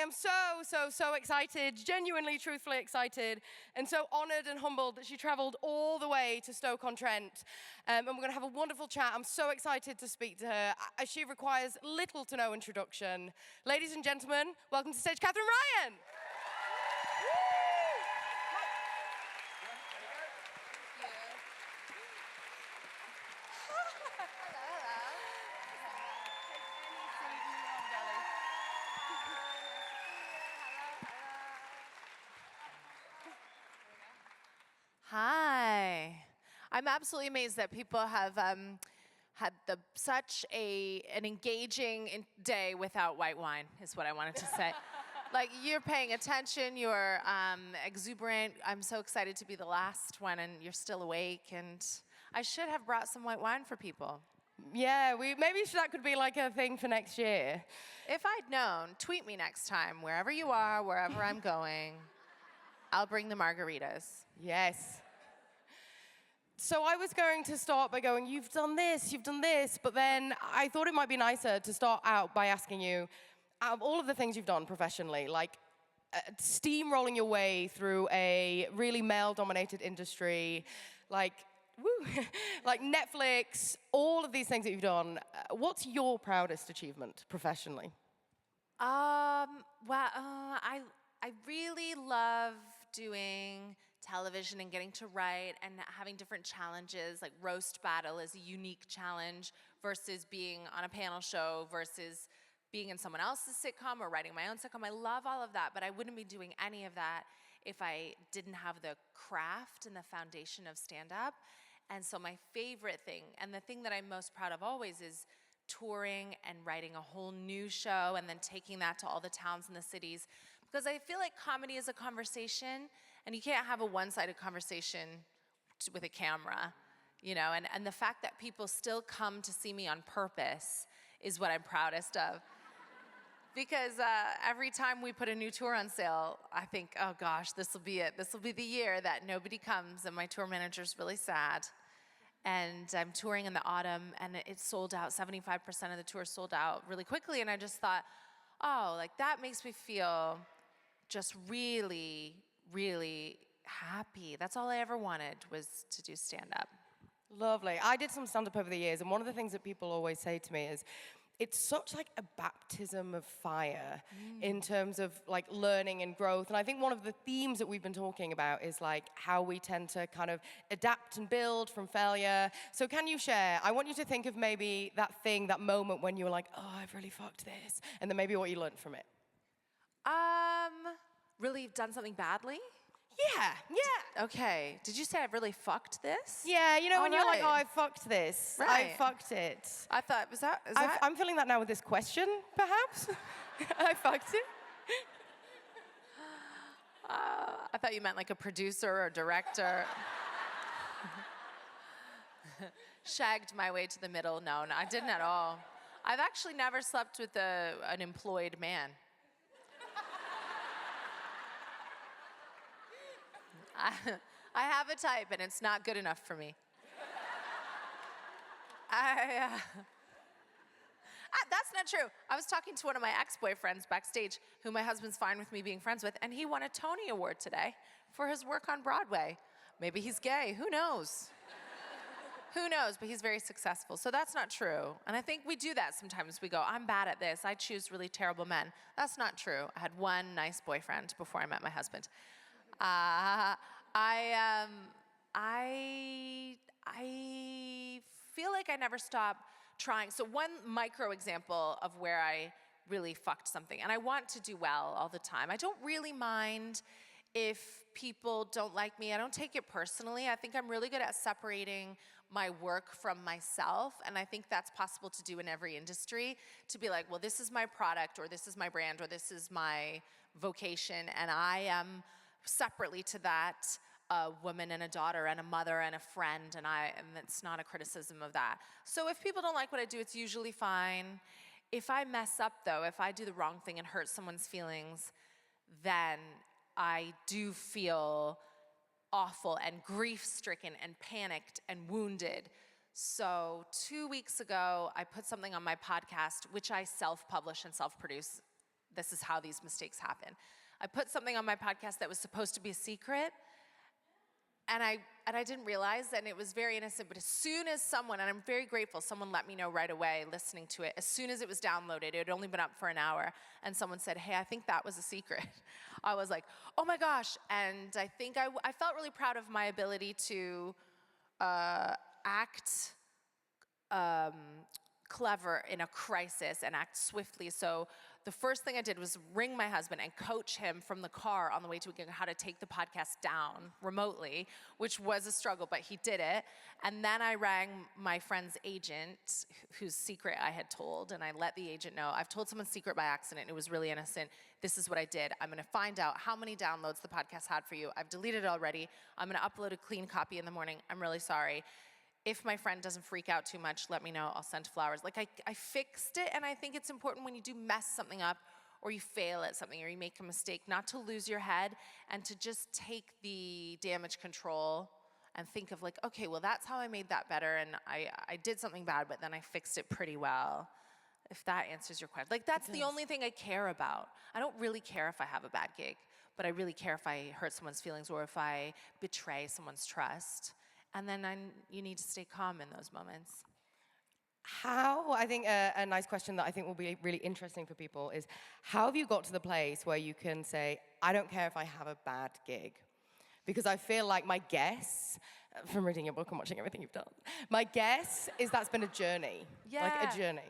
am so excited, genuinely, truthfully excited, and so honored and humbled that she traveled all the way to Stoke-on-Trent. And we're going to have a wonderful chat. I'm so excited to speak to her. She requires little to no introduction. Ladies and gentlemen, welcome to the stage, Katherine Ryan. Hi. I'm absolutely amazed that people have had such an engaging day without white wine, is what I wanted to say. Like, you're paying attention, you're exuberant. I'm so excited to be the last one, and you're still awake. And I should have brought some white wine for people. Yeah, maybe that could be like a thing for next year. If I'd known, tweet me next time, wherever you are, wherever I'm going. I'll bring the margaritas. Yes. So I was going to start by going, you've done this, but then I thought it might be nicer to start out by asking you, out of all of the things you've done professionally, like steamrolling your way through a really male-dominated industry, like, like Netflix, all of these things that you've done, what's your proudest achievement professionally? I really love doing television and getting to write and having different challenges, like Roast Battle is a unique challenge versus being on a panel show versus being in someone else's sitcom or writing my own sitcom. I love all of that, but I wouldn't be doing any of that if I didn't have the craft and the foundation of stand-up. And so my favorite thing, and the thing that I'm most proud of always, is touring and writing a whole new show and then taking that to all the towns and the cities. Because I feel like comedy is a conversation, and you can't have a one-sided conversation with a camera, you know? And the fact that people still come to see me on purpose is what I'm proudest of. Because every time we put a new tour on sale, I think, oh gosh, this will be it. This will be the year that nobody comes, and my tour manager's really sad. And I'm touring in the autumn, and it sold out. 75% of the tour sold out really quickly, and I just thought, oh, like that makes me feel just really, really happy. That's all I ever wanted, was to do stand-up. Lovely. I did some stand-up over the years, and one of the things that people always say to me is, it's such like a baptism of fire in terms of like learning and growth. And I think one of the themes that we've been talking about is like how we tend to kind of adapt and build from failure. So can you share, I want you to think of maybe that thing, that moment when you were like, oh, I've really fucked this. And then maybe what you learned from it. Really done something badly? Yeah. Okay. Did you say I've really fucked this? Yeah, you know, when you're like, right. oh, I fucked this. Right. I fucked it. I thought, is that? I'm feeling that now with this question, perhaps. I fucked it. I thought you meant like a producer or director. Shagged my way to the middle. No, I didn't at all. I've actually never slept with an employed man. I have a type, and it's not good enough for me. That's not true. I was talking to one of my ex-boyfriends backstage, who my husband's fine with me being friends with, and he won a Tony Award today for his work on Broadway. Maybe he's gay. Who knows? Who knows? But he's very successful. So that's not true. And I think we do that sometimes. We go, I'm bad at this. I choose really terrible men. That's not true. I had one nice boyfriend before I met my husband. I feel like I never stop trying. So one micro example of where I really fucked something, and I want to do well all the time. I don't really mind if people don't like me. I don't take it personally. I think I'm really good at separating my work from myself, and I think that's possible to do in every industry, to be like, well, this is my product, or this is my brand, or this is my vocation, and I am separately to that a woman and a daughter and a mother and a friend, and it's not a criticism of that. So if people don't like what I do, it's usually fine. If I mess up though, if I do the wrong thing and hurt someone's feelings, then I do feel awful and grief-stricken and panicked and wounded. So 2 weeks ago, I put something on my podcast, which I self-publish and self-produce. this is how these mistakes happen. I put something on my podcast that was supposed to be a secret, and I didn't realize, and it was very innocent, but as soon as someone, and I'm very grateful, someone let me know right away listening to it, as soon as it was downloaded, it had only been up for an hour, and someone said, hey, I think that was a secret. I was like, oh my gosh, and I think I felt really proud of my ability to act clever in a crisis and act swiftly. So the first thing I did was ring my husband and coach him from the car on the way to a gig how to take the podcast down remotely, which was a struggle, but he did it. And then I rang my friend's agent, whose secret I had told, and I let the agent know, I've told someone's secret by accident. It was really innocent. This is what I did. I'm gonna find out how many downloads the podcast had for you. I've deleted it already. I'm gonna upload a clean copy in the morning. I'm really sorry. If my friend doesn't freak out too much, let me know, I'll send flowers. Like I fixed it, and I think it's important when you do mess something up or you fail at something or you make a mistake, not to lose your head and to just take the damage control and think of like, okay, well that's how I made that better, and I did something bad, but then I fixed it pretty well. If that answers your question. Like that's the only thing I care about. I don't really care if I have a bad gig, but I really care if I hurt someone's feelings or if I betray someone's trust. And then you need to stay calm in those moments. I think a nice question that I think will be really interesting for people is, how have you got to the place where you can say, I don't care if I have a bad gig? Because I feel like my guess, from reading your book and watching everything you've done, my guess is that's been a journey. Yeah. Like a journey.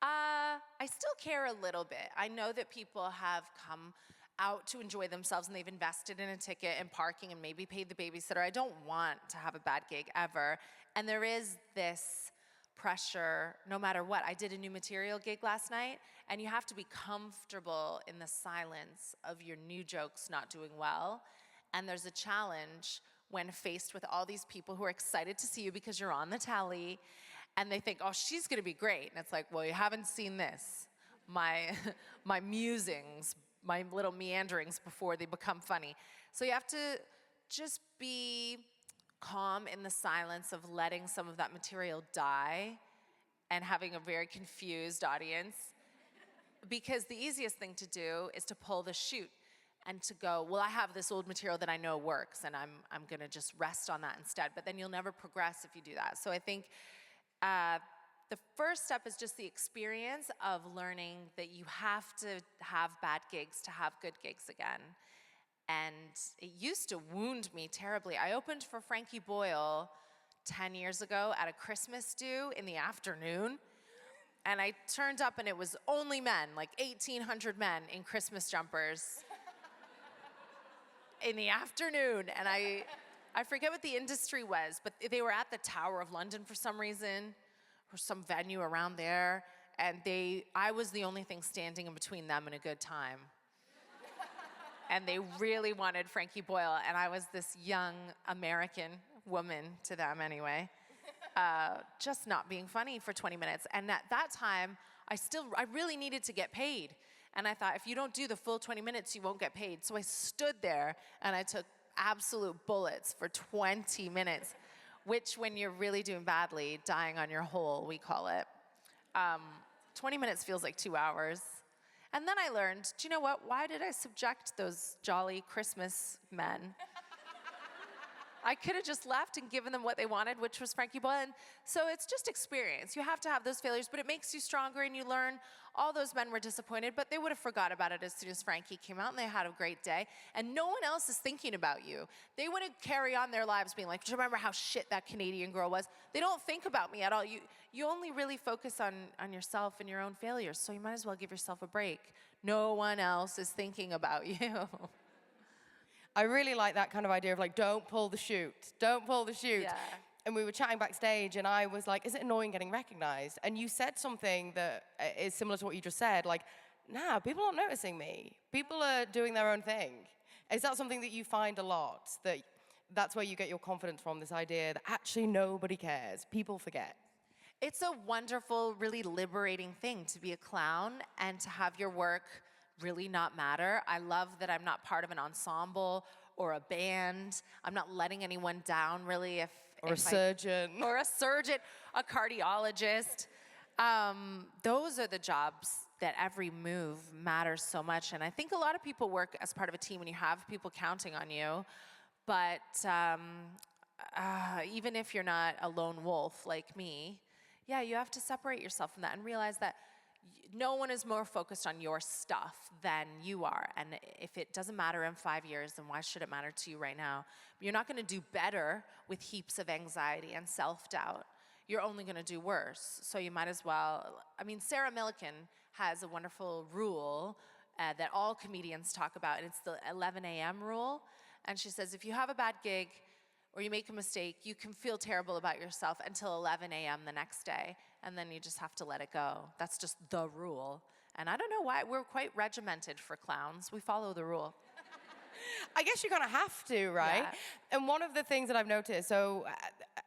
I still care a little bit. I know that people have come out to enjoy themselves and they've invested in a ticket and parking and maybe paid the babysitter. I don't want to have a bad gig ever. And there is this pressure no matter what. I did a new material gig last night, and you have to be comfortable in the silence of your new jokes not doing well. And there's a challenge when faced with all these people who are excited to see you because you're on the telly, and they think, oh, she's gonna be great. And it's like, well, you haven't seen this. My musings, my little meanderings before they become funny. So you have to just be calm in the silence of letting some of that material die and having a very confused audience. Because the easiest thing to do is to pull the chute and to go, well, I have this old material that I know works, and I'm gonna just rest on that instead. But then you'll never progress if you do that. So I think the first step is just the experience of learning that you have to have bad gigs to have good gigs again. And it used to wound me terribly. I opened for Frankie Boyle 10 years ago at a Christmas do in the afternoon. And I turned up and it was only men, like 1,800 men in Christmas jumpers in the afternoon. And I forget what the industry was, but they were at the Tower of London for some reason, or some venue around there, and I was the only thing standing in between them and a good time. And they really wanted Frankie Boyle, and I was this young American woman to them anyway, just not being funny for 20 minutes. And at that time, I really needed to get paid. And I thought, if you don't do the full 20 minutes, you won't get paid. So I stood there and I took absolute bullets for 20 minutes. Which, when you're really doing badly, dying on your hole, we call it. 20 minutes feels like 2 hours. And then I learned, do you know what? Why did I subject those jolly Christmas men? I could have just left and given them what they wanted, which was Frankie Boyle. And so it's just experience. You have to have those failures, but it makes you stronger, and you learn. All those men were disappointed, but they would have forgot about it as soon as Frankie came out, and they had a great day. And no one else is thinking about you. They wouldn't carry on their lives being like, do you remember how shit that Canadian girl was? They don't think about me at all. You only really focus on yourself and your own failures, so you might as well give yourself a break. No one else is thinking about you. I really like that kind of idea of like, don't pull the chute, don't pull the chute. Yeah. And we were chatting backstage, and I was like, is it annoying getting recognized? And you said something that is similar to what you just said, like, nah, people aren't noticing me. People are doing their own thing. Is that something that you find a lot? That's where you get your confidence from, this idea that actually nobody cares, people forget? It's a wonderful, really liberating thing to be a clown and to have your work really not matter. I love that I'm not part of an ensemble or a band. I'm not letting anyone down, really. Or a surgeon, a cardiologist. Those are the jobs that every move matters so much. And I think a lot of people work as part of a team when you have people counting on you. But even if you're not a lone wolf like me, yeah, you have to separate yourself from that and realize that no one is more focused on your stuff than you are. And if it doesn't matter in 5 years, then why should it matter to you right now? You're not going to do better with heaps of anxiety and self-doubt. You're only going to do worse. So you might as well, I mean, Sarah Millican has a wonderful rule that all comedians talk about, and it's the 11 a.m. rule. And she says, if you have a bad gig or you make a mistake, you can feel terrible about yourself until 11 a.m. the next day, and then you just have to let it go. That's just the rule. And I don't know why, we're quite regimented for clowns. We follow the rule. I guess you kind of have to, right? Yeah. And one of the things that I've noticed, so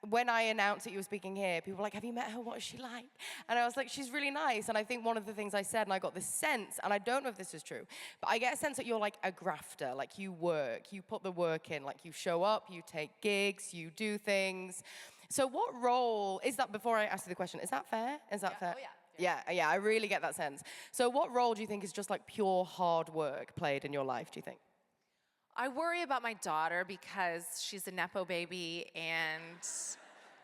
when I announced that you were speaking here, people were like, have you met her? What is she like? And I was like, she's really nice. And I think one of the things I said, and I got this sense, and I don't know if this is true, but I get a sense that you're like a grafter, like you work, you put the work in, like you show up, you take gigs, you do things. So what role, is that, before I ask you the question, is that fair? Is that fair? Oh, yeah. Yeah, I really get that sense. So what role do you think is just like pure hard work played in your life, do you think? I worry about my daughter because she's a Nepo baby and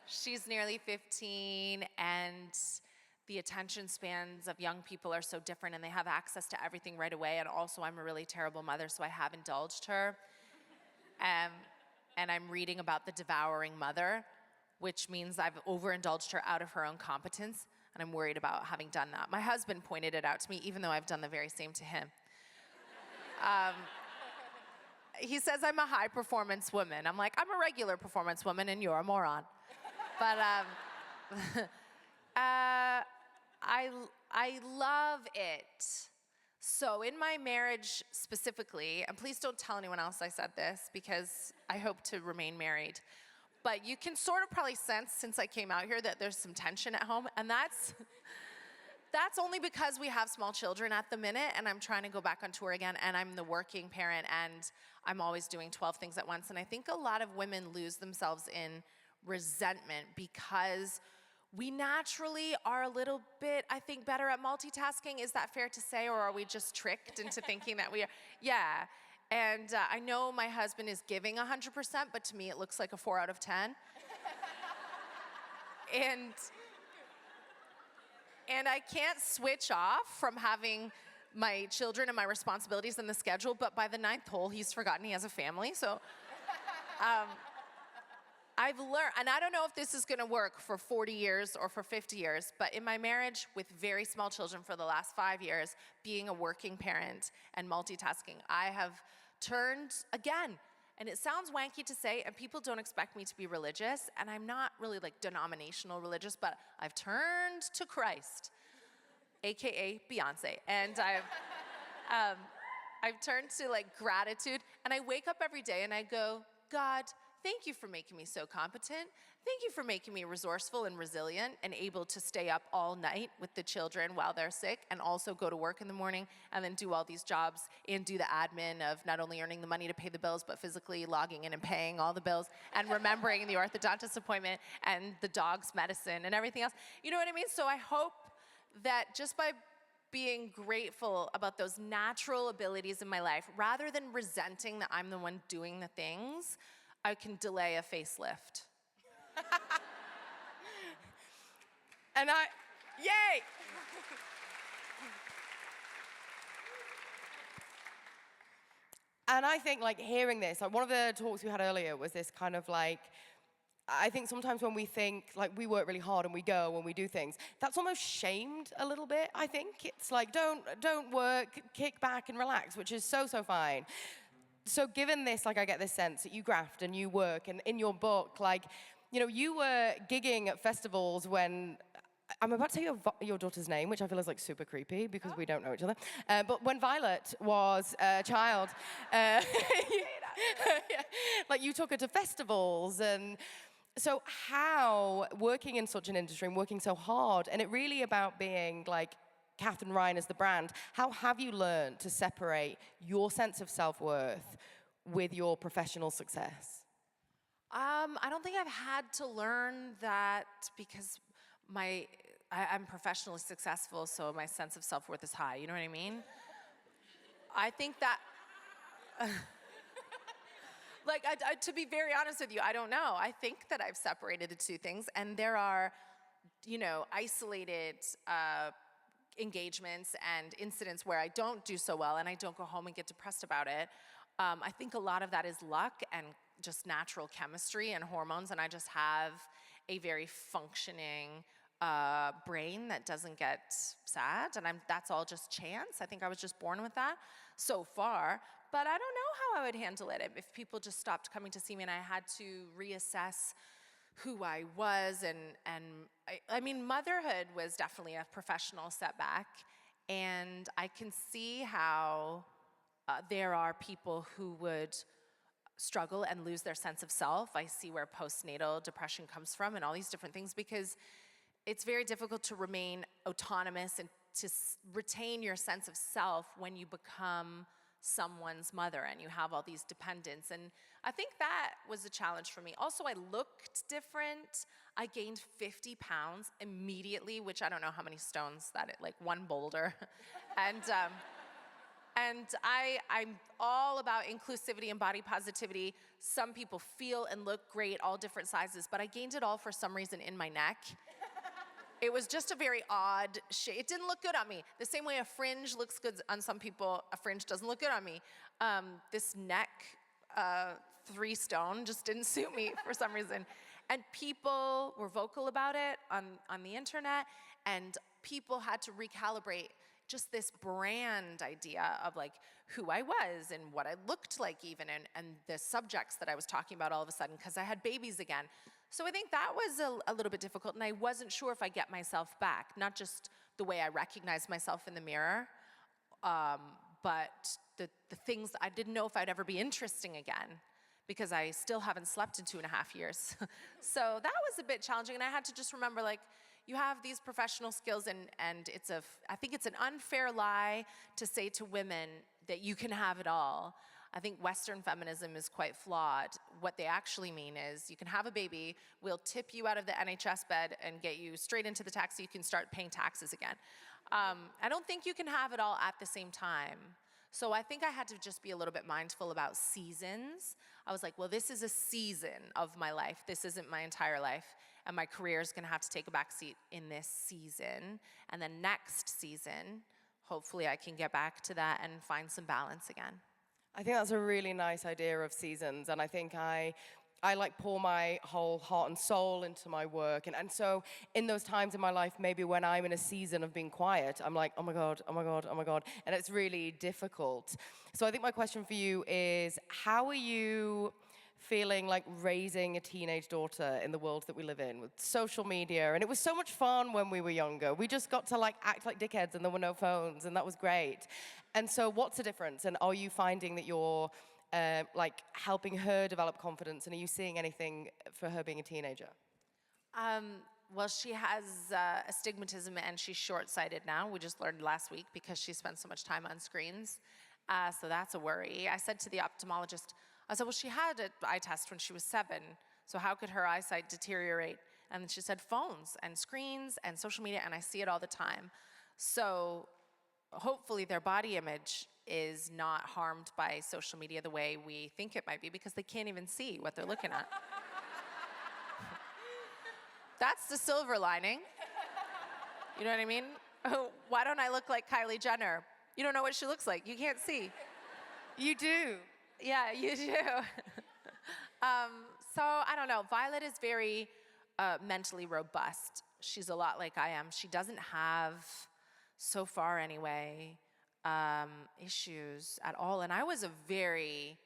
she's nearly 15, and the attention spans of young people are so different and they have access to everything right away. And also I'm a really terrible mother, so I have indulged her. And I'm reading about the devouring mother, which means I've overindulged her out of her own competence, and I'm worried about having done that. My husband pointed it out to me, even though I've done the very same to him. He says I'm a high performance woman. I'm like, I'm a regular performance woman and you're a moron. But I love it. So in my marriage specifically, and please don't tell anyone else I said this because I hope to remain married, but you can sort of probably sense since I came out here that there's some tension at home, and that's only because we have small children at the minute, and I'm trying to go back on tour again, and I'm the working parent, and I'm always doing 12 things at once. And I think a lot of women lose themselves in resentment because we naturally are a little bit, I think, better at multitasking. Is that fair to say, or are we just tricked into thinking that we are? Yeah, and I know my husband is giving 100%, but to me it looks like a 4 out of 10. And I can't switch off from having my children and my responsibilities in the schedule, but by the 9th hole, he's forgotten he has a family. So I've learned, and I don't know if this is gonna work for 40 years or for 50 years, but in my marriage with very small children for the last 5 years, being a working parent and multitasking, I have turned again. And it sounds wanky to say, and people don't expect me to be religious, and I'm not really like denominational religious, but I've turned to Christ, AKA Beyonce, and I've turned to like gratitude, and I wake up every day and I go, God, thank you for making me so competent. Thank you for making me resourceful and resilient and able to stay up all night with the children while they're sick and also go to work in the morning and then do all these jobs and do the admin of not only earning the money to pay the bills, but physically logging in and paying all the bills and remembering the orthodontist appointment and the dog's medicine and everything else. You know what I mean? So I hope that just by being grateful about those natural abilities in my life, rather than resenting that I'm the one doing the things, I can delay a facelift. And yay! And I think like hearing this, like one of the talks we had earlier was this kind of like, I think sometimes when we think like we work really hard and we go and we do things, that's almost shamed a little bit, I think. It's like, don't work, kick back and relax, which is so fine. So given this, like I get this sense that you graft and you work, and in your book, like, you know, you were gigging at festivals when, I'm about to say your daughter's name, which I feel is like super creepy because we don't know each other. But when Violet was a child, like you took her to festivals, and so how working in such an industry and working so hard, and it really about being like Katherine Ryan as the brand, how have you learned to separate your sense of self-worth with your professional success? I don't think I've had to learn that because I'm professionally successful, so my sense of self-worth is high. You know what I mean? I think that, like, to be very honest with you, I don't know. I think that I've separated the two things, and there are, isolated engagements and incidents where I don't do so well, and I don't go home and get depressed about it. I think a lot of that is luck and just natural chemistry and hormones, and I just have a very functioning brain that doesn't get sad, and that's all just chance. I think I was just born with that so far, but I don't know how I would handle it if people just stopped coming to see me and I had to reassess who I was. And I mean, motherhood was definitely a professional setback, and I can see how there are people who would struggle and lose their sense of self. I see where postnatal depression comes from and all these different things, because it's very difficult to remain autonomous and to retain your sense of self when you become someone's mother and you have all these dependents. And I think that was a challenge for me. Also, I looked different. I gained 50 pounds immediately, which I don't know how many stones that is, like one boulder. And I'm all about inclusivity and body positivity. Some people feel and look great, all different sizes, but I gained it all for some reason in my neck. It was just a very odd shape. It didn't look good on me. The same way a fringe looks good on some people, a fringe doesn't look good on me. This neck 3 stone just didn't suit me for some reason. And people were vocal about it on the internet, and people had to recalibrate just this brand idea of like who I was and what I looked like even, and the subjects that I was talking about all of a sudden because I had babies again. So I think that was a little bit difficult, and I wasn't sure if I get myself back, not just the way I recognize myself in the mirror, but the things I didn't know if I'd ever be interesting again, because I still haven't slept in 2.5 years. So that was a bit challenging, and I had to just remember, like, you have these professional skills, and I think it's an unfair lie to say to women that you can have it all. I think Western feminism is quite flawed. What they actually mean is you can have a baby, we'll tip you out of the NHS bed and get you straight into the tax so you can start paying taxes again. I don't think you can have it all at the same time. So I think I had to just be a little bit mindful about seasons. I was like, well, this is a season of my life. This isn't my entire life. And my career is gonna have to take a backseat in this season. And then next season, hopefully I can get back to that and find some balance again. I think that's a really nice idea of seasons, and I think I like pour my whole heart and soul into my work, and so in those times in my life, maybe when I'm in a season of being quiet, I'm like, oh my God, oh my God, oh my God, and it's really difficult. So I think my question for you is, how are you feeling like raising a teenage daughter in the world that we live in with social media? And it was so much fun when we were younger. We just got to like act like dickheads and there were no phones, and that was great. And so what's the difference? And are you finding that you're like helping her develop confidence, and are you seeing anything for her being a teenager? Well, she has astigmatism and she's short-sighted now. We just learned last week because she spent so much time on screens. So that's a worry. I said to the ophthalmologist, I said, well, she had an eye test when she was 7, so how could her eyesight deteriorate? And she said, phones and screens and social media, and I see it all the time. So hopefully their body image is not harmed by social media the way we think it might be, because they can't even see what they're looking at. That's the silver lining. You know what I mean? Why don't I look like Kylie Jenner? You don't know what she looks like. You can't see. You do. Yeah, you do. So I don't know. Violet is very mentally robust. She's a lot like I am. She doesn't have, so far anyway, issues at all. And I was a very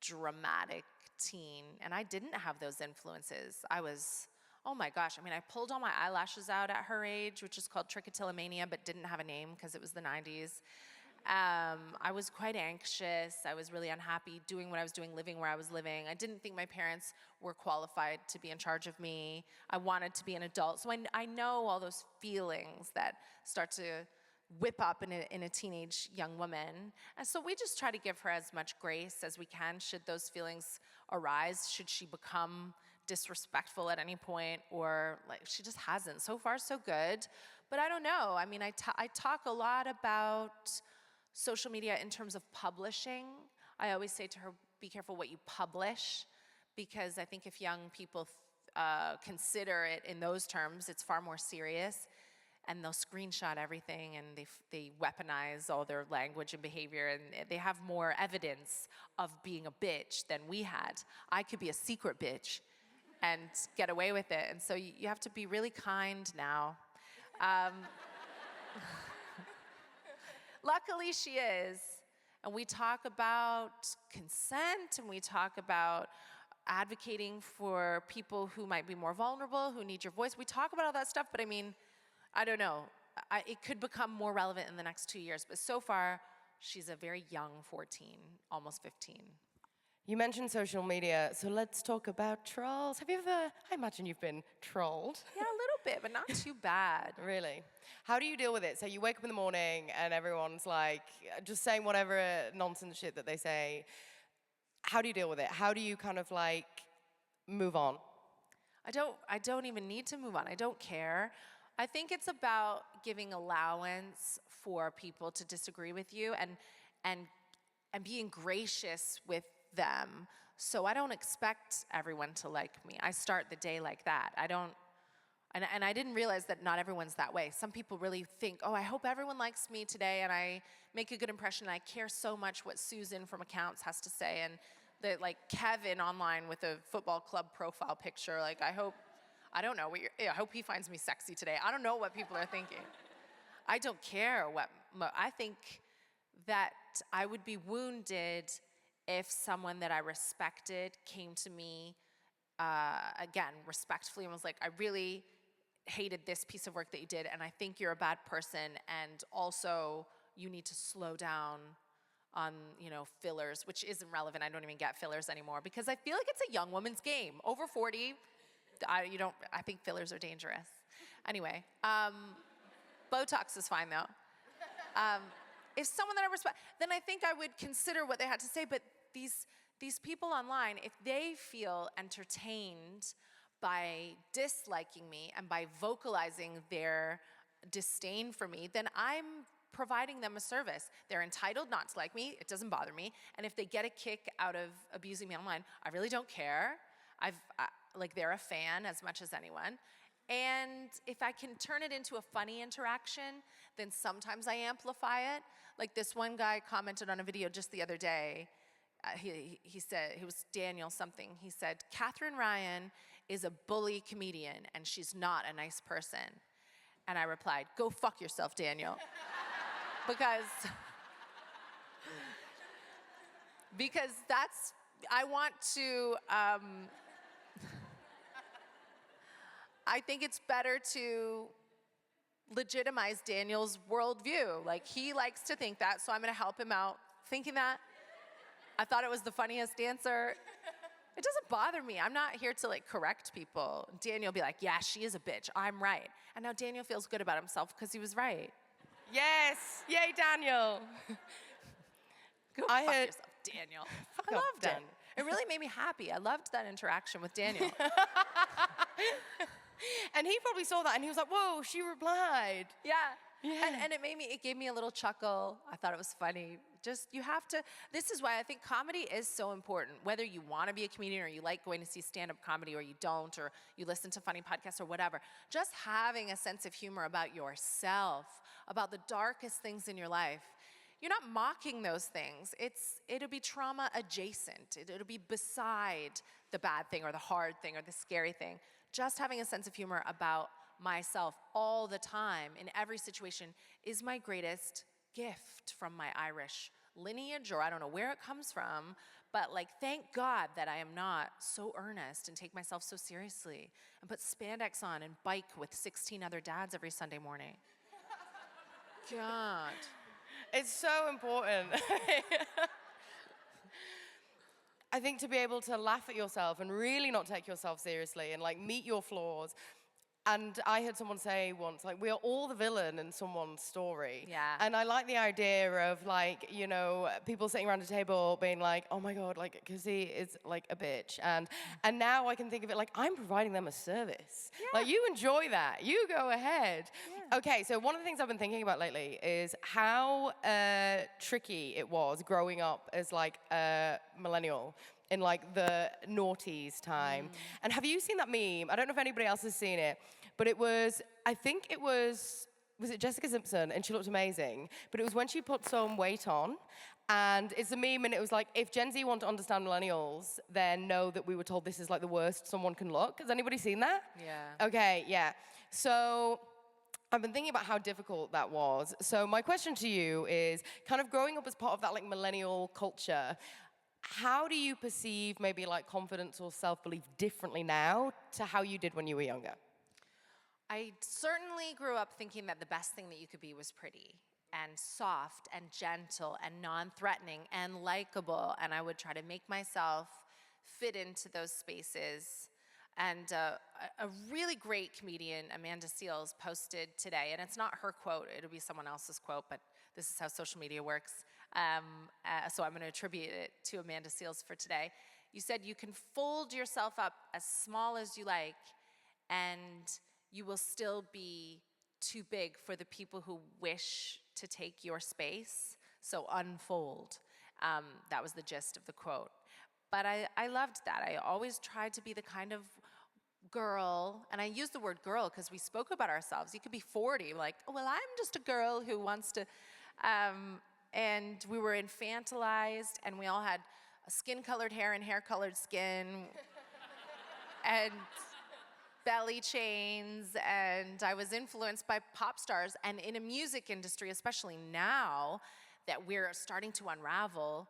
dramatic teen, and I didn't have those influences. I was, oh my gosh, I mean, I pulled all my eyelashes out at her age, which is called trichotillomania, but didn't have a name because it was the 90s. I was quite anxious. I was really unhappy doing what I was doing, living where I was living. I didn't think my parents were qualified to be in charge of me. I wanted to be an adult. So I know all those feelings that start to whip up in a teenage young woman. And so we just try to give her as much grace as we can should those feelings arise, should she become disrespectful at any point, or like she just hasn't. So far, so good. But I don't know. I mean, I talk a lot about social media in terms of publishing. I always say to her, be careful what you publish, because I think if young people consider it in those terms, it's far more serious. And they'll screenshot everything, and they weaponize all their language and behavior, and they have more evidence of being a bitch than we had. I could be a secret bitch and get away with it. And so you have to be really kind now. Luckily, she is. And we talk about consent, and we talk about advocating for people who might be more vulnerable, who need your voice. We talk about all that stuff, but I mean, I don't know. It could become more relevant in the next 2 years, but so far, she's a very young 14, almost 15. You mentioned social media, so let's talk about trolls. Have you ever, I imagine you've been trolled. Yeah, a little bit, but not too bad. Really? How do you deal with it? So you wake up in the morning and everyone's like, just saying whatever nonsense shit that they say. How do you deal with it? How do you kind of like move on? I don't even need to move on. I don't care. I think it's about giving allowance for people to disagree with you and being gracious with them. So I don't expect everyone to like me. I start the day like that. And I didn't realize that not everyone's that way. Some people really think, oh, I hope everyone likes me today and I make a good impression. And I care so much what Susan from accounts has to say, and like Kevin online with a football club profile picture. Like I don't know. I hope he finds me sexy today. I don't know what people are thinking. I don't care I think that I would be wounded if someone that I respected came to me, again, respectfully, and was like, I really hated this piece of work that you did, and I think you're a bad person, and also you need to slow down on, fillers, which isn't relevant. I don't even get fillers anymore, because I feel like it's a young woman's game. Over 40, I think fillers are dangerous. Anyway, Botox is fine though. If someone that I respect, then I think I would consider what they had to say. But these people online, if they feel entertained by disliking me and by vocalizing their disdain for me, then I'm providing them a service. They're entitled not to like me. It doesn't bother me. And if they get a kick out of abusing me online, I really don't care. They're a fan as much as anyone. And if I can turn it into a funny interaction, then sometimes I amplify it. Like this one guy commented on a video just the other day. He said, it was Daniel something. He said, Katherine Ryan is a bully comedian and she's not a nice person. And I replied, go fuck yourself, Daniel. because I want to, I think it's better to legitimize Daniel's worldview. Like, he likes to think that, so I'm gonna help him out thinking that. I thought it was the funniest answer. It doesn't bother me. I'm not here to correct people. Daniel will be like, yeah, she is a bitch, I'm right. And now Daniel feels good about himself because he was right. Yes, yay, Daniel. Go fuck yourself, Daniel. I loved it. It really made me happy. I loved that interaction with Daniel. And he probably saw that and he was like, whoa, she replied. Yeah. Yeah. And it gave me a little chuckle. I thought it was funny. You have to, this is why I think comedy is so important. Whether you want to be a comedian or you like going to see stand-up comedy or you don't, or you listen to funny podcasts or whatever, just having a sense of humor about yourself, about the darkest things in your life. You're not mocking those things. It'll be trauma adjacent. It'll be beside the bad thing or the hard thing or the scary thing. Just having a sense of humor about myself all the time in every situation is my greatest gift from my Irish lineage, or I don't know where it comes from, but thank God that I am not so earnest and take myself so seriously and put spandex on and bike with 16 other dads every Sunday morning. God. It's so important. I think to be able to laugh at yourself and really not take yourself seriously and meet your flaws. And I heard someone say once, like, we are all the villain in someone's story. Yeah. And I like the idea of, like, you know, people sitting around a table being like, oh my God, like, Kizzy is like a bitch. And now I can think of it like, I'm providing them a service. Yeah. Like, you enjoy that. You go ahead. Yeah. Okay, so one of the things I've been thinking about lately is how tricky it was growing up as, like, a millennial in like the noughties time. And have you seen that meme? I don't know if anybody else has seen it, but I think it was it Jessica Simpson? And she looked amazing. But it was when she put some weight on. And it's a meme, and it was like, if Gen Z want to understand millennials, then know that we were told this is like the worst someone can look. Has anybody seen that? Yeah. Okay, yeah. So I've been thinking about how difficult that was. So my question to you is, kind of growing up as part of that like millennial culture, how do you perceive maybe like confidence or self-belief differently now to how you did when you were younger? I certainly grew up thinking that the best thing that you could be was pretty and soft and gentle and non-threatening and likable, and I would try to make myself fit into those spaces. And a really great comedian, Amanda Seales, posted today, and it's not her quote, it'll be someone else's quote, but this is how social media works. So I'm going to attribute it to Amanda Seales for today. You said you can fold yourself up as small as you like, and you will still be too big for the people who wish to take your space. So unfold. That was the gist of the quote. But I loved that. I always tried to be the kind of girl, and I use the word girl because we spoke about ourselves. You could be 40, like, oh, well, I'm just a girl who wants to, and we were infantilized, and we all had skin-colored hair and hair-colored skin, and belly chains, and I was influenced by pop stars, and in a music industry, especially now that we're starting to unravel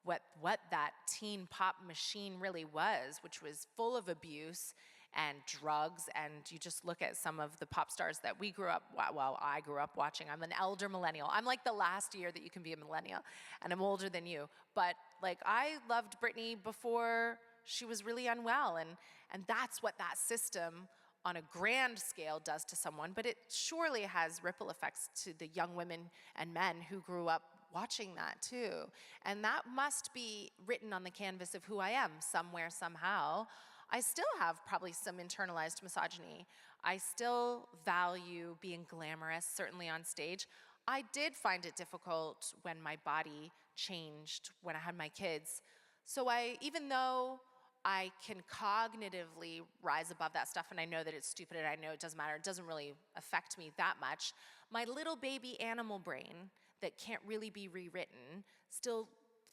what that teen pop machine really was, which was full of abuse and drugs, and you just look at some of the pop stars that we grew up, well, I grew up watching. I'm an elder millennial. I'm like the last year that you can be a millennial, and I'm older than you. But like, I loved Britney before she was really unwell, and that's what that system on a grand scale does to someone, but it surely has ripple effects to the young women and men who grew up watching that too. And that must be written on the canvas of who I am somewhere, somehow. I still have probably some internalized misogyny. I still value being glamorous, certainly on stage. I did find it difficult when my body changed when I had my kids. So even though I can cognitively rise above that stuff, and I know that it's stupid and I know it doesn't matter, it doesn't really affect me that much, my little baby animal brain that can't really be rewritten still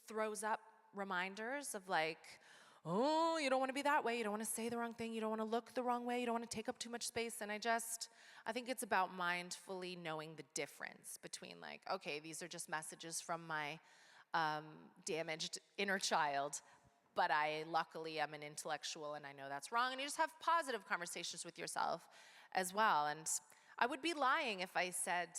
throws up reminders of like, oh, you don't want to be that way, you don't want to say the wrong thing, you don't want to look the wrong way, you don't want to take up too much space. And I think it's about mindfully knowing the difference between like, okay, these are just messages from my damaged inner child, but I luckily am an intellectual and I know that's wrong. And you just have positive conversations with yourself as well. And I would be lying if I said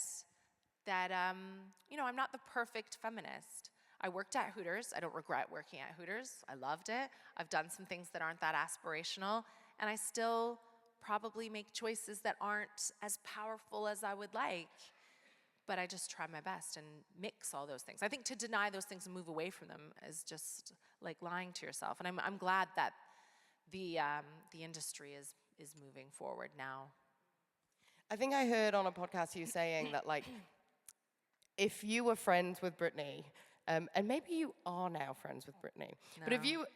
that, I'm not the perfect feminist. I worked at Hooters. I don't regret working at Hooters. I loved it. I've done some things that aren't that aspirational, and I still probably make choices that aren't as powerful as I would like, but I just try my best and mix all those things. I think to deny those things and move away from them is just like lying to yourself, and I'm glad that the industry is moving forward now. I think I heard on a podcast you saying that like, if you were friends with Britney, and maybe you are now friends with Britney, but if you,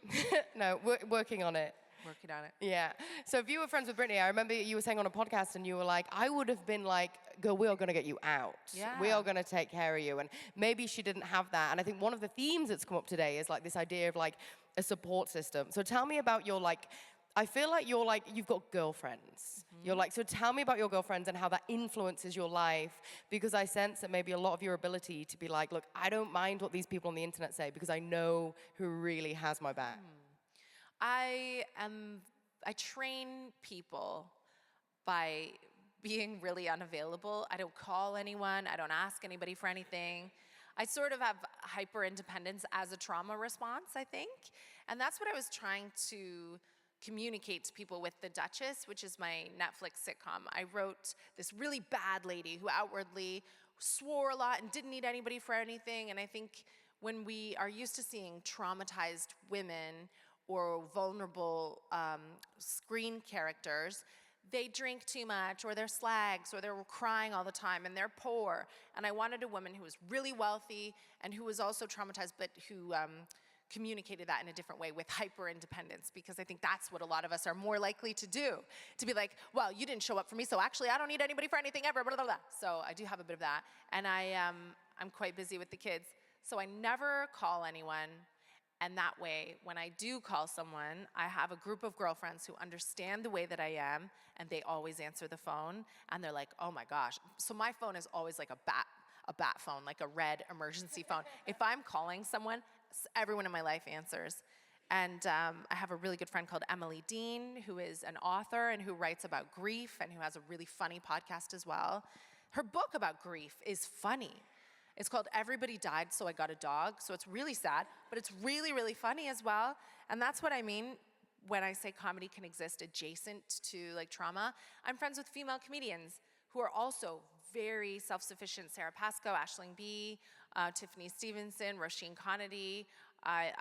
no, we're working on it. Working on it. Yeah. So if you were friends with Britney, I remember you were saying on a podcast and you were like, I would have been like, girl, we are going to get you out. Yeah. We are going to take care of you. And maybe she didn't have that. And I think one of the themes that's come up today is like this idea of like a support system. So tell me about your like, I feel like you've got girlfriends. You're like, so tell me about your girlfriends and how that influences your life, because I sense that maybe a lot of your ability to be like, look, I don't mind what these people on the internet say because I know who really has my back. I train people by being really unavailable. I don't call anyone. I don't ask anybody for anything. I sort of have hyper independence as a trauma response, I think. And that's what I was trying to communicate to people with The Duchess, which is my Netflix sitcom. I wrote this really bad lady who outwardly swore a lot and didn't need anybody for anything. And I think when we are used to seeing traumatized women or vulnerable screen characters, they drink too much, or they're slags, or they're crying all the time, and they're poor. And I wanted a woman who was really wealthy and who was also traumatized, but who communicated that in a different way with hyper-independence, because I think that's what a lot of us are more likely to do. To be like, well, you didn't show up for me, so actually I don't need anybody for anything ever, blah, blah, blah. So I do have a bit of that. And I'm quite busy with the kids. So I never call anyone. And that way, when I do call someone, I have a group of girlfriends who understand the way that I am, and they always answer the phone, and they're like, oh my gosh. So my phone is always like a bat phone, like a red emergency phone. If I'm calling someone, everyone in my life answers. And I have a really good friend called Emily Dean, who is an author and who writes about grief and who has a really funny podcast as well. Her book about grief is funny. It's called Everybody Died, So I Got a Dog. So it's really sad, but it's really, really funny as well. And that's what I mean when I say comedy can exist adjacent to like trauma. I'm friends with female comedians who are also very self-sufficient. Sarah Pascoe, Aisling Bea, Tiffany Stevenson, Roisin Conady. I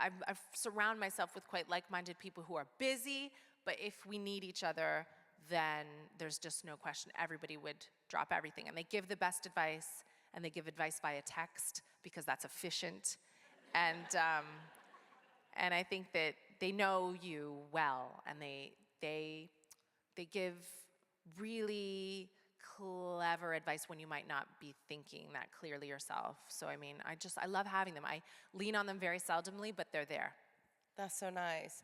surround myself with quite like-minded people who are busy, but if we need each other, then there's just no question everybody would drop everything. And they give the best advice, and they give advice via text because that's efficient. And I think that they know you well, and they give really clever advice when you might not be thinking that clearly yourself. So I mean, I love having them. I lean on them very seldomly, but they're there. That's so nice.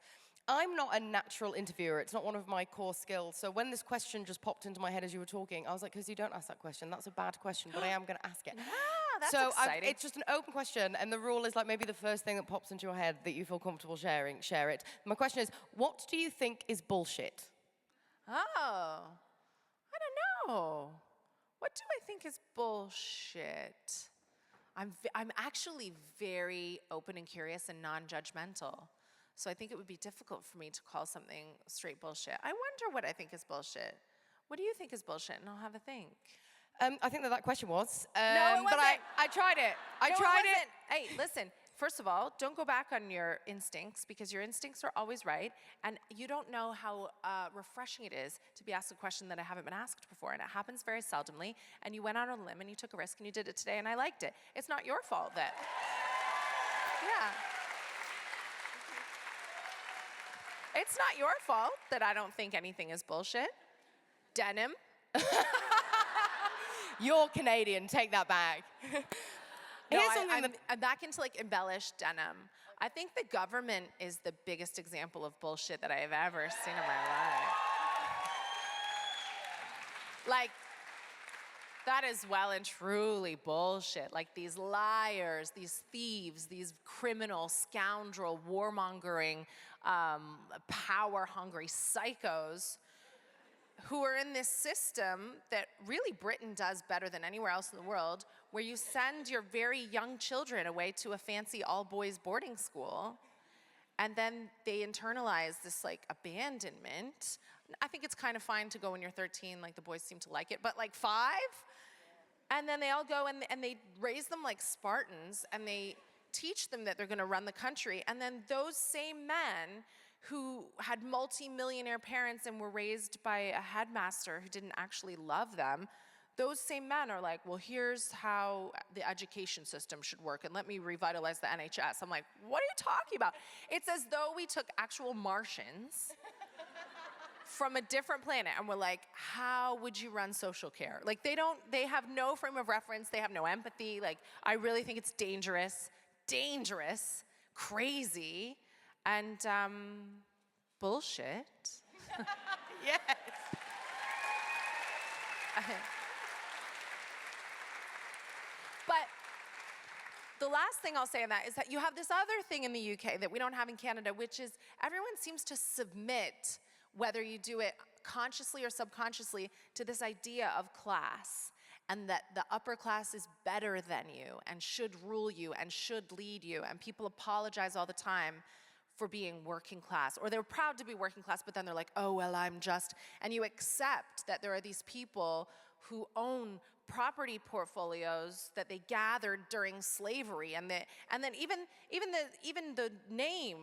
I'm not a natural interviewer. It's not one of my core skills. So when this question just popped into my head as you were talking, I was like, you don't ask that question. That's a bad question, but I am going to ask it. That's exciting. It's just an open question, and the rule is like maybe the first thing that pops into your head that you feel comfortable sharing, share it. My question is, what do you think is bullshit? Oh, I don't know. What do I think is bullshit? I'm actually very open and curious and non-judgmental. So I think it would be difficult for me to call something straight bullshit. I wonder what I think is bullshit. What do you think is bullshit? And I'll have a think. I think that question was. No, it wasn't. But I tried it. I tried it. Hey, listen. First of all, don't go back on your instincts, because your instincts are always right. And you don't know how refreshing it is to be asked a question that I haven't been asked before. And it happens very seldomly. And you went out on a limb and you took a risk and you did it today, and I liked it. It's not your fault that. Yeah. It's not your fault that I don't think anything is bullshit. Denim. You're Canadian. Take that back. No, I'm back into like embellished denim. I think the government is the biggest example of bullshit that I have ever seen in my life. Like, that is well and truly bullshit. Like these liars, these thieves, these criminal, scoundrel, warmongering, power-hungry psychos who are in this system that really Britain does better than anywhere else in the world, where you send your very young children away to a fancy all-boys boarding school, and then they internalize this like abandonment. I think it's kind of fine to go when you're 13, like the boys seem to like it, but like 5? And then they all go and they raise them like Spartans, and they teach them that they're gonna run the country. And then those same men who had multi-millionaire parents and were raised by a headmaster who didn't actually love them, those same men are like, well, here's how the education system should work, and let me revitalize the NHS. I'm like, what are you talking about? It's as though we took actual Martians from a different planet, and we're like, how would you run social care? Like, they have no frame of reference, they have no empathy. Like, I really think it's dangerous, crazy, and bullshit. Yes. But the last thing I'll say on that is that you have this other thing in the UK that we don't have in Canada, which is everyone seems to submit, whether you do it consciously or subconsciously, to this idea of class, and that the upper class is better than you and should rule you and should lead you. And people apologize all the time for being working class, or they're proud to be working class, but then they're like, oh, well, I'm just, and you accept that there are these people who own property portfolios that they gathered during slavery, and then even the name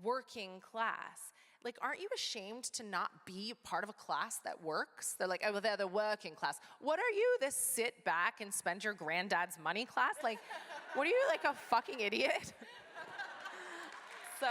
working class. Like, aren't you ashamed to not be part of a class that works? They're like, oh, well, they're the working class. What are you, this sit back and spend your granddad's money class? Like, what are you, like a fucking idiot? So,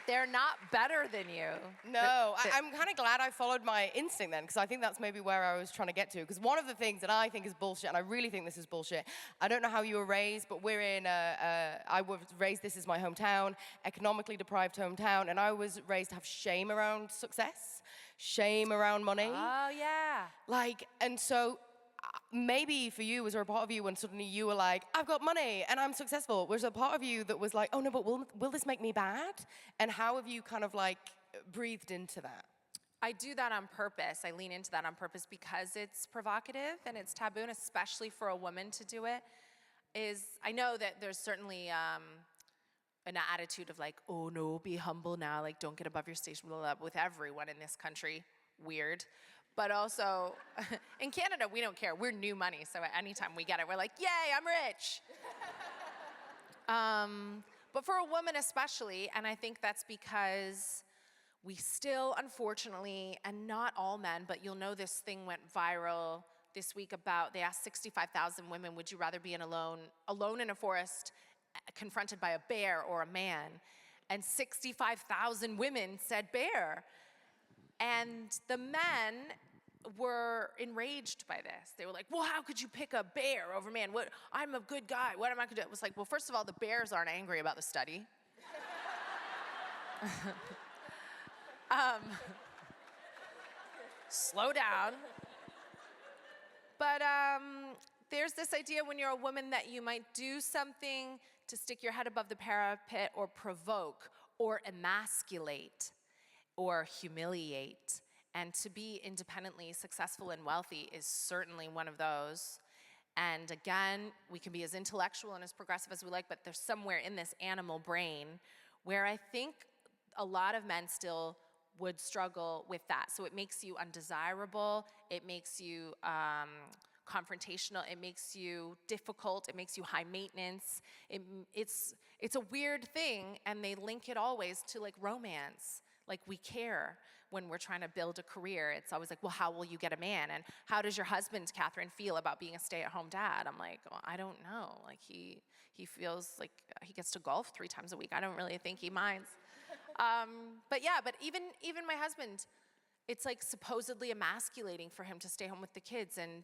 they're not better than you. No, I'm kind of glad I followed my instinct then, because I think that's maybe where I was trying to get to. Because one of the things that I think is bullshit, and I really think this is bullshit, I don't know how you were raised, but I was raised, this is my hometown, economically deprived hometown, and I was raised to have shame around success, shame around money. Oh, yeah. Like, and so maybe for you, was there a part of you when suddenly you were like, I've got money and I'm successful? Was there a part of you that was like, oh no, but will this make me bad? And how have you kind of like breathed into that? I do that on purpose. I lean into that on purpose because it's provocative and it's taboo, and especially for a woman to do it. I know that there's certainly an attitude of like, oh no, be humble now, like don't get above your station, blah, blah, blah, with everyone in this country. Weird. But also, in Canada, we don't care. We're new money, so anytime we get it, we're like, yay, I'm rich. But for a woman especially, and I think that's because we still, unfortunately, and not all men, but you'll know this thing went viral this week about, they asked 65,000 women, would you rather be alone in a forest, confronted by a bear or a man? And 65,000 women said bear. And the men were enraged by this. They were like, well, how could you pick a bear over man? What? I'm a good guy. What am I going to do? It was like, well, first of all, the bears aren't angry about the study. Slow down. But there's this idea when you're a woman that you might do something to stick your head above the parapet or provoke or emasculate or humiliate. And to be independently successful and wealthy is certainly one of those. And again, we can be as intellectual and as progressive as we like, but there's somewhere in this animal brain where I think a lot of men still would struggle with that. So it makes you undesirable, it makes you confrontational, it makes you difficult, it makes you high maintenance. It's a weird thing, and they link it always to like romance. Like we care when we're trying to build a career. It's always like, well, how will you get a man? And how does your husband, Katherine, feel about being a stay-at-home dad? I'm like, well, I don't know. Like he feels like he gets to golf 3 times a week. I don't really think he minds. But even my husband, it's like supposedly emasculating for him to stay home with the kids. And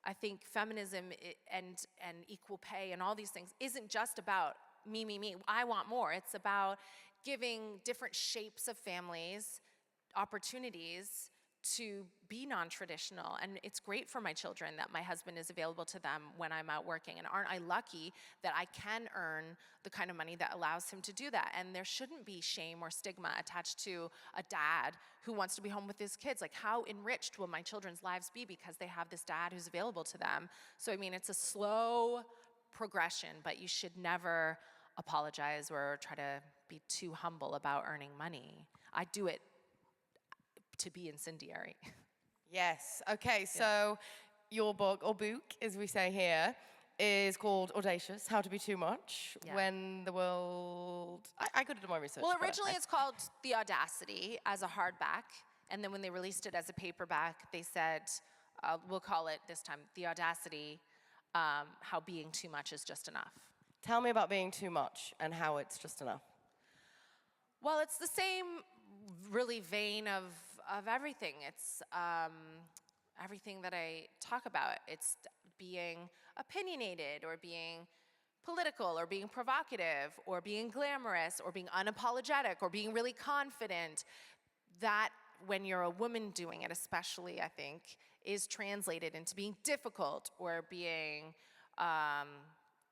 I think feminism and equal pay and all these things isn't just about me. I want more. It's about giving different shapes of families opportunities to be non-traditional. And it's great for my children that my husband is available to them when I'm out working. And aren't I lucky that I can earn the kind of money that allows him to do that? And there shouldn't be shame or stigma attached to a dad who wants to be home with his kids. Like, how enriched will my children's lives be because they have this dad who's available to them? So, I mean, it's a slow progression, but you should never apologize or try to be too humble about earning money. I do it to be incendiary. Yes. Okay, so your book, or book, as we say here, is called Audacious, How to Be Too Much, when the world... I could have done my research. Well, originally it's called The Audacity as a hardback, and then when they released it as a paperback, they said, we'll call it this time, The Audacity, How Being Too Much is Just Enough. Tell me about being too much and how it's just enough. Well, it's the same really vein of everything. It's everything that I talk about. It's being opinionated or being political or being provocative or being glamorous or being unapologetic or being really confident. That, when you're a woman doing it especially, I think, is translated into being difficult or being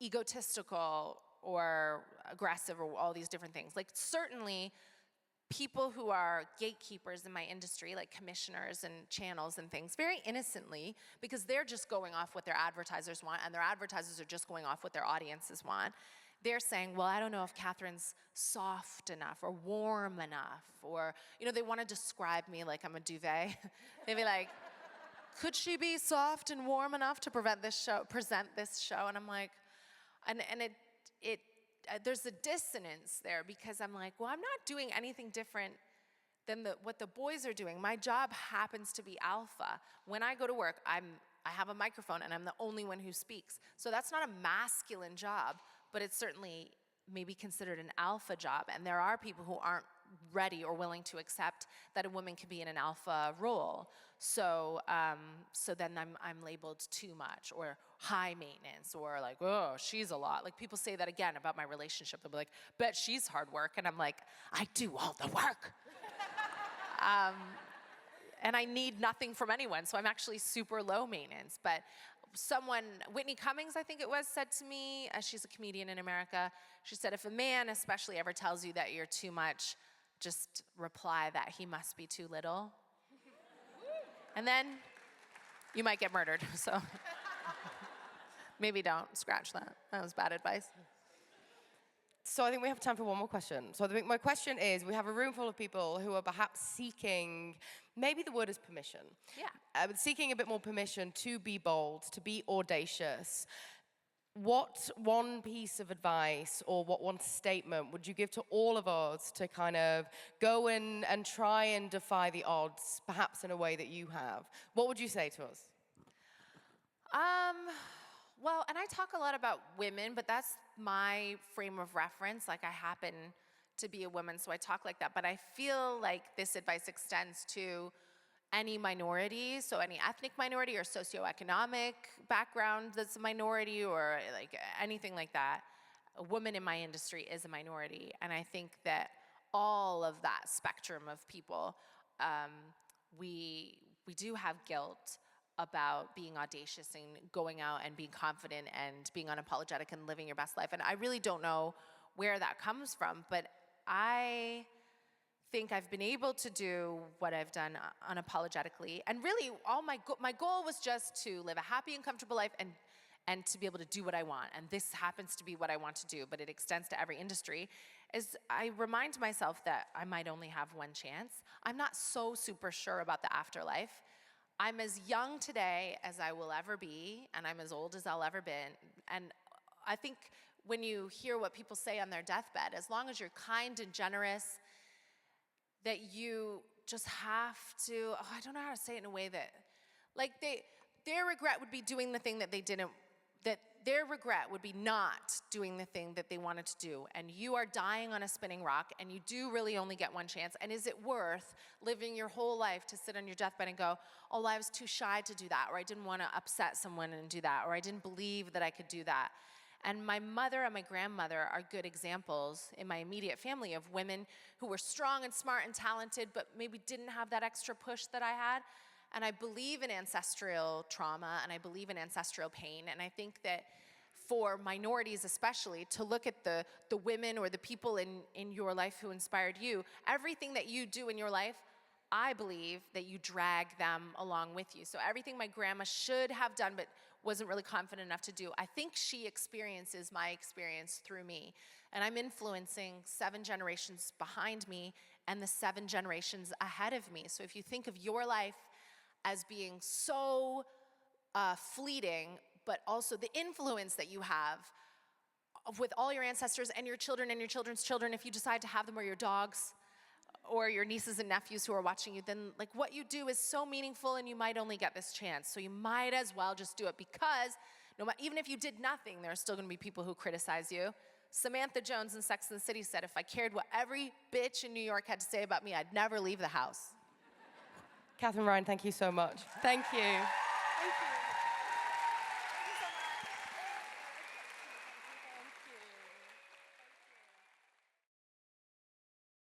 egotistical or aggressive or all these different things. Like, certainly people who are gatekeepers in my industry, like commissioners and channels and things, very innocently, because they're just going off what their advertisers want, and their advertisers are just going off what their audiences want. They're saying, well, I don't know if Catherine's soft enough or warm enough, or, they want to describe me like I'm a duvet. They'd be like, could she be soft and warm enough to present this show? And I'm like, and there's a dissonance there, because I'm like, well, I'm not doing anything different than what the boys are doing. My job happens to be alpha. When I go to work, I have a microphone and I'm the only one who speaks. So that's not a masculine job, but it's certainly maybe considered an alpha job. And there are people who aren't ready or willing to accept that a woman can be in an alpha role. So then I'm labeled too much, or high maintenance, or like, oh, she's a lot. Like, people say that again about my relationship. They'll be like, bet she's hard work. And I'm like, I do all the work. And I need nothing from anyone, so I'm actually super low maintenance. But Whitney Cummings, I think it was, said to me, she's a comedian in America, she said, if a man especially ever tells you that you're too much, just reply that he must be too little. And then you might get murdered, so maybe don't scratch that. That was bad advice. So I think we have time for one more question. So I think my question is, we have a room full of people who are perhaps seeking, maybe the word is permission. Yeah. Seeking a bit more permission to be bold, to be audacious. What one piece of advice or what one statement would you give to all of us to kind of go in and try and defy the odds, perhaps in a way that you have? What would you say to us? Well, and I talk a lot about women, but that's my frame of reference. Like, I happen to be a woman, so I talk like that. But I feel like this advice extends to any minority, so any ethnic minority or socioeconomic background that's a minority, or like anything like that. A woman in my industry is a minority, and I think that all of that spectrum of people, we do have guilt about being audacious and going out and being confident and being unapologetic and living your best life. And I really don't know where that comes from, but I think I've been able to do what I've done unapologetically. And really, my goal was just to live a happy and comfortable life and to be able to do what I want. And this happens to be what I want to do, but it extends to every industry. Is I remind myself that I might only have one chance. I'm not so super sure about the afterlife. I'm as young today as I will ever be, and I'm as old as I'll ever been. And I think when you hear what people say on their deathbed, as long as you're kind and generous, that you just have to, I don't know how to say it in a way that, like, their regret would be doing the thing that they didn't, that their regret would be not doing the thing that they wanted to do. And you are dying on a spinning rock, and you do really only get one chance. And is it worth living your whole life to sit on your deathbed and go, oh, I was too shy to do that, or I didn't want to upset someone and do that, or I didn't believe that I could do that. And my mother and my grandmother are good examples in my immediate family of women who were strong and smart and talented, but maybe didn't have that extra push that I had. And I believe in ancestral trauma, and I believe in ancestral pain. And I think that for minorities especially, to look at the women or the people in your life who inspired you, everything that you do in your life, I believe that you drag them along with you. So everything my grandma should have done but wasn't really confident enough to do, I think she experiences my experience through me. And I'm influencing 7 generations behind me and the 7 generations ahead of me. So if you think of your life as being so fleeting, but also the influence that you have with all your ancestors and your children and your children's children, if you decide to have them, or your dogs, or your nieces and nephews who are watching you, then like what you do is so meaningful, and you might only get this chance. So you might as well just do it, because even if you did nothing, there are still gonna be people who criticize you. Samantha Jones in Sex and the City said, if I cared what every bitch in New York had to say about me, I'd never leave the house. Katherine Ryan, thank you so much. Thank you. Thank you.